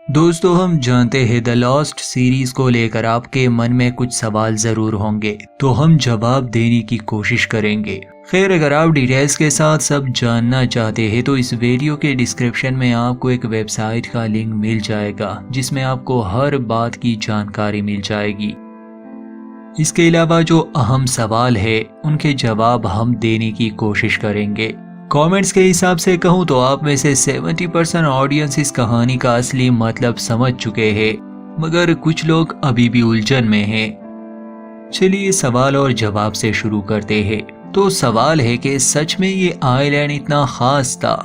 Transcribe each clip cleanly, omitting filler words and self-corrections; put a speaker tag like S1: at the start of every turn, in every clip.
S1: दोस्तों, हम जानते हैं द लॉस्ट सीरीज को लेकर आपके मन में कुछ सवाल जरूर होंगे, तो हम जवाब देने की कोशिश करेंगे। खैर, अगर आप डिटेल्स के साथ सब जानना चाहते हैं तो इस वीडियो के डिस्क्रिप्शन में आपको एक वेबसाइट का लिंक मिल जाएगा जिसमें आपको हर बात की जानकारी मिल जाएगी। इसके अलावा जो अहम सवाल है उनके जवाब हम देने की कोशिश करेंगे। कमेंट्स के हिसाब से कहूँ तो आप में से 70% ऑडियंस इस कहानी का असली मतलब समझ चुके हैं, मगर कुछ लोग अभी भी उलझन में हैं। चलिए सवाल और जवाब से शुरू करते हैं। तो सवाल है कि सच में ये आइलैंड इतना खास था?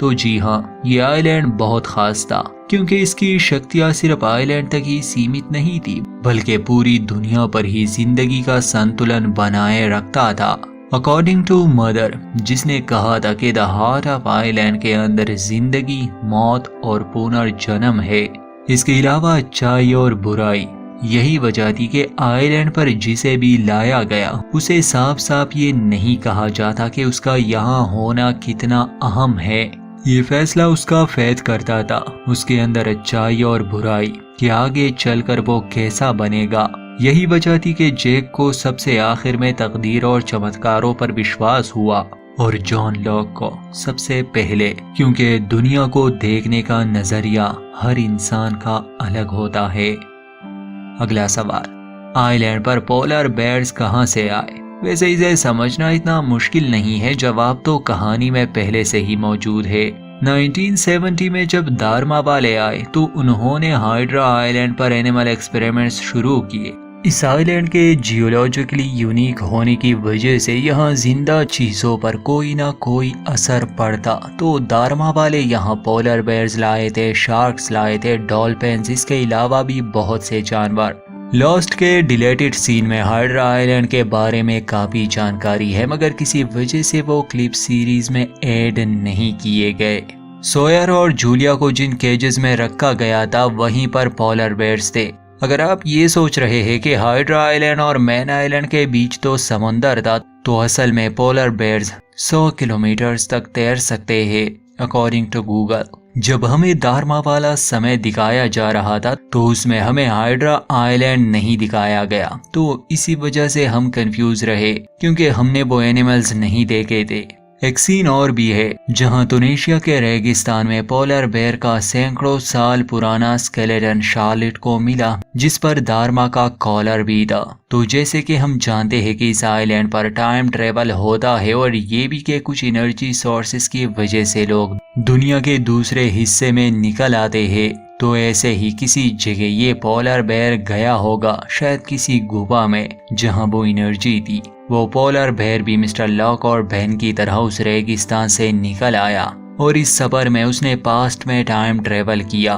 S1: तो जी हाँ, ये आइलैंड बहुत खास था, क्योंकि इसकी शक्तियाँ सिर्फ आइलैंड तक ही सीमित नहीं थी, बल्कि पूरी दुनिया पर ही जिंदगी का संतुलन बनाए रखता था। अकॉर्डिंग टू मदर, जिसने कहा था कि द हार्ट ऑफ आइलैंड के अंदर जिंदगी, मौत और पुनर्जन्म है। इसके अलावा अच्छाई और बुराई। यही वजह थी कि आइलैंड पर जिसे भी लाया गया उसे साफ साफ ये नहीं कहा जाता कि उसका यहाँ होना कितना अहम है। ये फैसला उसका फैद करता था, उसके अंदर अच्छाई और बुराई, कि आगे चलकर वो कैसा बनेगा। यही वजह थी कि जैक को सबसे आखिर में तकदीर और चमत्कारों पर विश्वास हुआ, और जॉन लॉक को सबसे पहले, क्योंकि दुनिया को देखने का नजरिया हर इंसान का अलग होता है। अगला सवाल, आइलैंड पर पोलर बेयर्स कहां से आए? वैसे इसे समझना इतना मुश्किल नहीं है, जवाब तो कहानी में पहले से ही मौजूद है। 1970 में जब दारमा वाले आए तो उन्होंने हाइड्रा आइलैंड पर एनिमल एक्सपेरिमेंट्स शुरू किए। इस आइलैंड के जियोलॉजिकली यूनिक होने की वजह से यहाँ जिंदा चीजों पर कोई ना कोई असर पड़ता, तो दारमा वाले यहाँ पोलर बेयर्स लाए थे, शार्क्स लाए थे, डॉल्फिन्स, इसके अलावा भी बहुत से जानवर। लॉस्ट के डिलीटेड सीन में हाइड्रा आइलैंड के बारे में काफी जानकारी है, मगर किसी वजह से वो क्लिप सीरीज में ऐड नहीं किए गए। सोयर और जूलिया को जिन केजेस में रखा गया था वहीं पर पोलर बेयर्स थे। अगर आप ये सोच रहे हैं कि हाइड्रा आइलैंड और मैन आइलैंड के बीच तो समंदर था, तो असल में पोलर बेयर्स 100 किलोमीटर तक तैर सकते हैं, अकॉर्डिंग टू गूगल। जब हमें दारमा वाला समय दिखाया जा रहा था तो उसमें हमें हाइड्रा आइलैंड नहीं दिखाया गया, तो इसी वजह से हम कंफ्यूज रहे, क्योंकि हमने वो एनिमल्स नहीं देखे थे। एक सीन और भी है जहां तुनिशिया के रेगिस्तान में पोलर बेयर का सैकड़ों साल पुराना स्केलेटन शार्लेट को मिला, जिस पर दारमा का कॉलर भी था। तो जैसे कि हम जानते हैं कि इस आइलैंड पर टाइम ट्रेवल होता है, और ये भी कि कुछ एनर्जी सोर्सेस की वजह से लोग दुनिया के दूसरे हिस्से में निकल आते हैं, तो ऐसे ही किसी जगह ये पोलर बेयर गया होगा, शायद किसी गुफा में जहां वो एनर्जी थी। वो पोलर बेयर भी मिस्टर लॉक और बहन की तरह उस रेगिस्तान से निकल आया, और इस सफर में उसने पास्ट में टाइम ट्रेवल किया।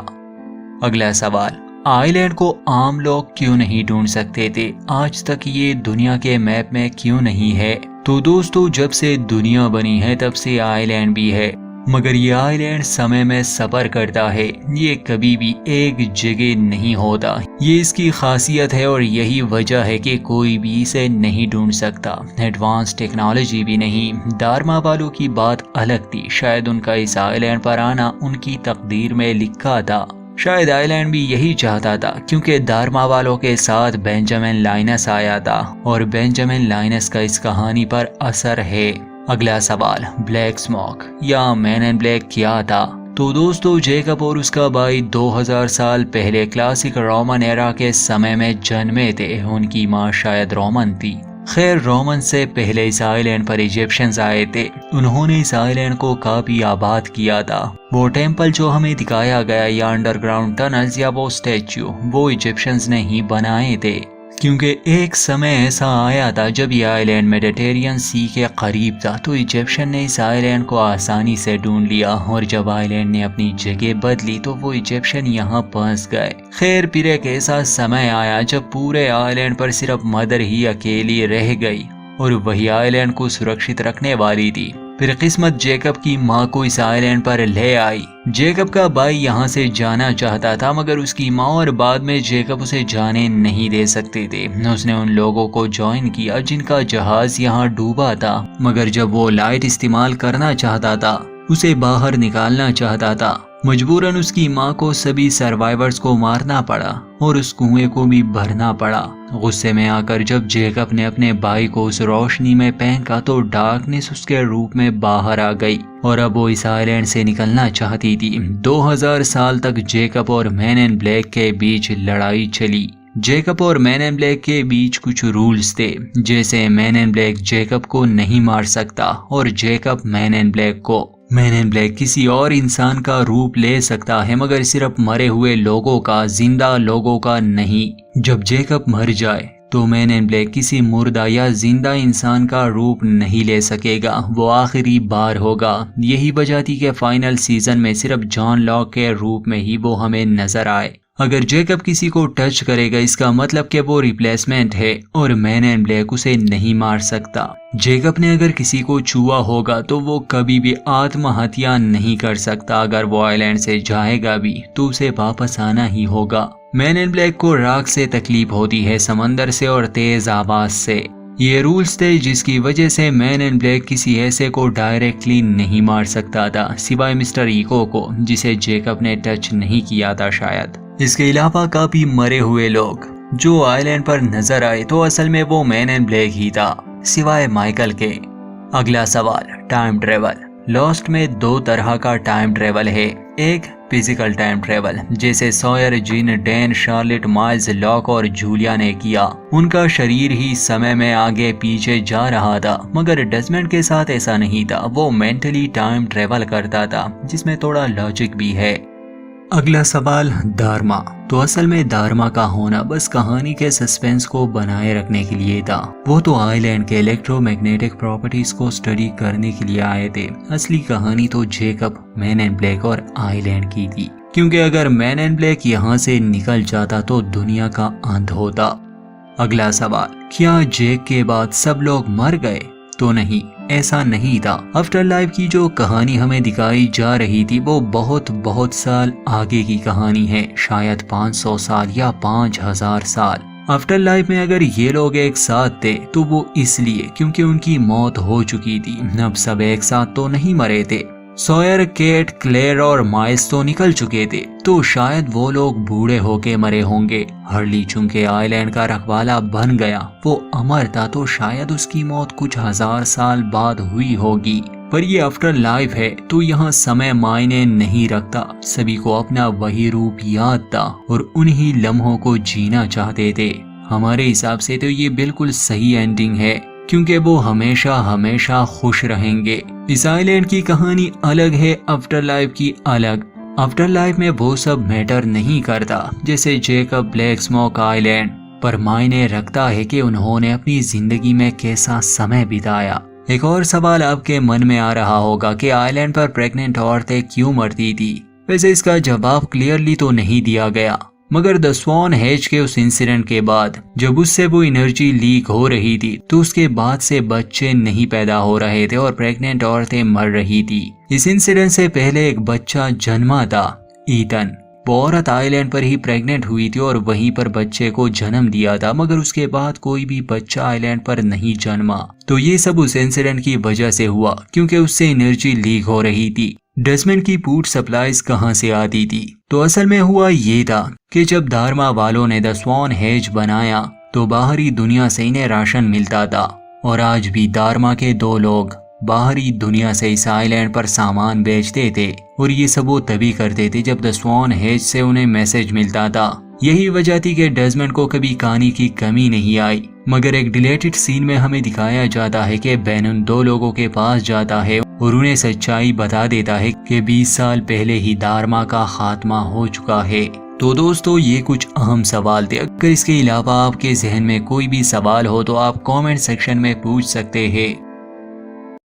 S1: अगला सवाल, आइलैंड को आम लोग क्यों नहीं ढूंढ सकते थे? आज तक ये दुनिया के मैप में क्यों नहीं है? तो दोस्तों, जब से दुनिया बनी है तब से आइलैंड भी है, मगर ये आइलैंड समय में सफर करता है, ये कभी भी एक जगह नहीं होता। ये इसकी खासियत है, और यही वजह है कि कोई भी इसे नहीं ढूंढ सकता। एडवांस टेक्नोलॉजी भी नहीं। दारमा वालों की बात अलग थी, शायद उनका इस आइलैंड पर आना उनकी तकदीर में लिखा था। शायद आइलैंड भी यही चाहता था, क्योंकि दारमा वालों के साथ बेंजामिन लाइनस आया था, और बेंजामिन लाइनस का इस कहानी पर असर है। अगला सवाल, ब्लैक स्मोक या मैन इन ब्लैक क्या था? तो दोस्तों, जैकब और उसका भाई 2000 साल पहले क्लासिक रोमन एरा के समय में जन्मे थे। उनकी माँ शायद रोमन थी। खैर, रोमन से पहले इस आइलैंड पर इजिप्शियंस आए थे। उन्होंने इस आइलैंड को काफी आबाद किया था। वो टेम्पल जो हमें दिखाया गया, या अंडरग्राउंड टनल्स या वो स्टैच्यू, वो इजिप्शियंस ने ही बनाए थे, क्योंकि एक समय ऐसा आया था जब ये आइलैंड मेडिटेरियन सी के करीब था, तो इजिप्शियन ने इस आइलैंड को आसानी से ढूंढ लिया, और जब आइलैंड ने अपनी जगह बदली तो वो इजिप्शियन यहाँ फंस गए। खैर, फिर एक ऐसा समय आया जब पूरे आइलैंड पर सिर्फ मदर ही अकेली रह गई, और वही आइलैंड को सुरक्षित रखने वाली थी। फिर किस्मत जैकब की माँ को इस आइलैंड पर ले आई। जैकब का भाई यहाँ से जाना चाहता था, मगर उसकी माँ और बाद में जैकब उसे जाने नहीं दे सकते थे। उसने उन लोगों को ज्वाइन किया जिनका जहाज यहाँ डूबा था, मगर जब वो लाइट इस्तेमाल करना चाहता था, उसे बाहर निकालना चाहता था, मजबूरन उसकी माँ को सभी सर्वाइवर्स को मारना पड़ा और उस कुएं को भी भरना पड़ा। गुस्से में आकर जब जेकब ने अपने भाई को उस रोशनी में फेंका तो डार्कनेस उसके रूप में बाहर आ गई और अब वो इस आइलैंड से निकलना चाहती थी। 2000 साल तक जेकब और मैन इन ब्लैक के बीच लड़ाई चली। जेकब और मैन इन ब्लैक के बीच कुछ रूल्स थे, जैसे मैन इन ब्लैक जेकब को नहीं मार सकता और जेकब मैन इन ब्लैक को। मैन इन ब्लैक किसी और इंसान का रूप ले सकता है मगर सिर्फ मरे हुए लोगों का, जिंदा लोगों का नहीं। जब जेकब मर जाए तो मैन इन ब्लैक किसी मुर्दा या जिंदा इंसान का रूप नहीं ले सकेगा, वो आखिरी बार होगा। यही वजह थी कि फाइनल सीजन में सिर्फ जॉन लॉक के रूप में ही वो हमें नजर आए। अगर जेकब किसी को टच करेगा इसका मतलब कि वो रिप्लेसमेंट है और मैन इन ब्लैक उसे नहीं मार सकता। जेकब ने अगर किसी को छुआ होगा तो वो कभी भी आत्महत्या नहीं कर सकता। अगर वो आइलैंड से जाएगा भी तो उसे वापस आना ही होगा। मैन इन ब्लैक को राख से तकलीफ होती है, समंदर से और तेज आवाज से। ये रूल्स थे जिसकी वजह से मैन इन ब्लैक किसी ऐसे को डायरेक्टली नहीं मार सकता था सिवाय मिस्टर इको को, जिसे जेकब ने टच नहीं किया था शायद। इसके अलावा काफी मरे हुए लोग जो आइलैंड पर नजर आए तो असल में वो मैन इन ब्लैक ही था, सिवाय माइकल के। अगला सवाल, टाइम ट्रेवल। लॉस्ट में 2 तरह का टाइम ट्रेवल है। एक फिजिकल टाइम ट्रेवल जैसे सॉयर, जिन, डैन, शार्लेट, माइल्स, लॉक और जूलिया ने किया। उनका शरीर ही समय में आगे पीछे जा रहा था, मगर डेस्मंड के साथ ऐसा नहीं था। वो मेंटली टाइम ट्रेवल करता था, जिसमें थोड़ा लॉजिक भी है। अगला सवाल, धार्मा। तो असल में धार्मा का होना बस कहानी के सस्पेंस को बनाए रखने के लिए था। वो तो आइलैंड के इलेक्ट्रोमैग्नेटिक प्रॉपर्टीज को स्टडी करने के लिए आए थे। असली कहानी तो जेकब, मैन इन ब्लैक और आइलैंड की थी, क्योंकि अगर मैन इन ब्लैक यहाँ से निकल जाता तो दुनिया का अंत होता। अगला सवाल, क्या जेक के बाद सब लोग मर गए? तो नहीं, ऐसा नहीं था। आफ्टर लाइफ की जो कहानी हमें दिखाई जा रही थी वो बहुत साल आगे की कहानी है, शायद 500 साल या 5000 साल। आफ्टर लाइफ में अगर ये लोग एक साथ थे तो वो इसलिए क्योंकि उनकी मौत हो चुकी थी। अब सब एक साथ तो नहीं मरे थे। सॉयर, केट, क्लेयर और माइल्स तो निकल चुके थे, तो शायद वो लोग बूढ़े होके मरे होंगे। हर्ली चूंकि आइलैंड का रखवाला बन गया, वो अमर था, तो शायद उसकी मौत कुछ 1000 साल बाद हुई होगी। पर ये आफ्टर लाइफ है तो यहाँ समय मायने नहीं रखता। सभी को अपना वही रूप याद था और उन्हीं लम्हों को जीना चाहते थे। हमारे हिसाब से तो ये बिल्कुल सही एंडिंग है, क्योंकि वो हमेशा खुश रहेंगे। इस आइलैंड की कहानी अलग है, आफ्टर लाइफ की अलग। आफ्टर लाइफ में वो सब मैटर नहीं करता, जैसे जेकब, ब्लैक स्मोक आइलैंड, पर मायने रखता है कि उन्होंने अपनी जिंदगी में कैसा समय बिताया। एक और सवाल आपके मन में आ रहा होगा कि आइलैंड पर प्रेग्नेंट औरतें क्यों मरती थी? वैसे इसका जवाब क्लियरली तो नहीं दिया गया, मगर द स्वॉन हेज के उस इंसिडेंट के बाद जब उससे वो एनर्जी लीक हो रही थी तो उसके बाद से बच्चे नहीं पैदा हो रहे थे और प्रेग्नेंट औरतें मर रही थी। इस इंसिडेंट से पहले एक बच्चा जन्मा था, ईथन। वो औरत आइलैंड पर ही प्रेग्नेंट हुई थी और वहीं पर बच्चे को जन्म दिया था, मगर उसके बाद कोई भी बच्चा आइलैंड पर नहीं जन्मा। तो ये सब उस इंसिडेंट की वजह से हुआ, क्योंकि उससे एनर्जी लीक हो रही थी। डेस्मंड की फूड सप्लाईज कहाँ से आती थी? तो असल में हुआ ये था कि जब धार्मा वालों ने द स्वॉन हेज बनाया तो बाहरी दुनिया से इन्हें राशन मिलता था, और आज भी धार्मा के 2 लोग बाहरी दुनिया से इस आइलैंड पर सामान बेचते थे, और ये सब वो तभी करते थे जब द स्वॉन हेज से उन्हें मैसेज मिलता था। यही वजह थी कि डेस्मंड को कभी कहानी की कमी नहीं आई। मगर एक डिलेटेड सीन में हमें दिखाया जाता है कि बेनन 2 लोगों के पास जाता है और उन्हें सच्चाई बता देता है कि 20 साल पहले ही धार्मा का खात्मा हो चुका है। तो दोस्तों, ये कुछ अहम सवाल थे। अगर इसके अलावा आपके जहन में कोई भी सवाल हो तो आप कमेंट सेक्शन में पूछ सकते हैं।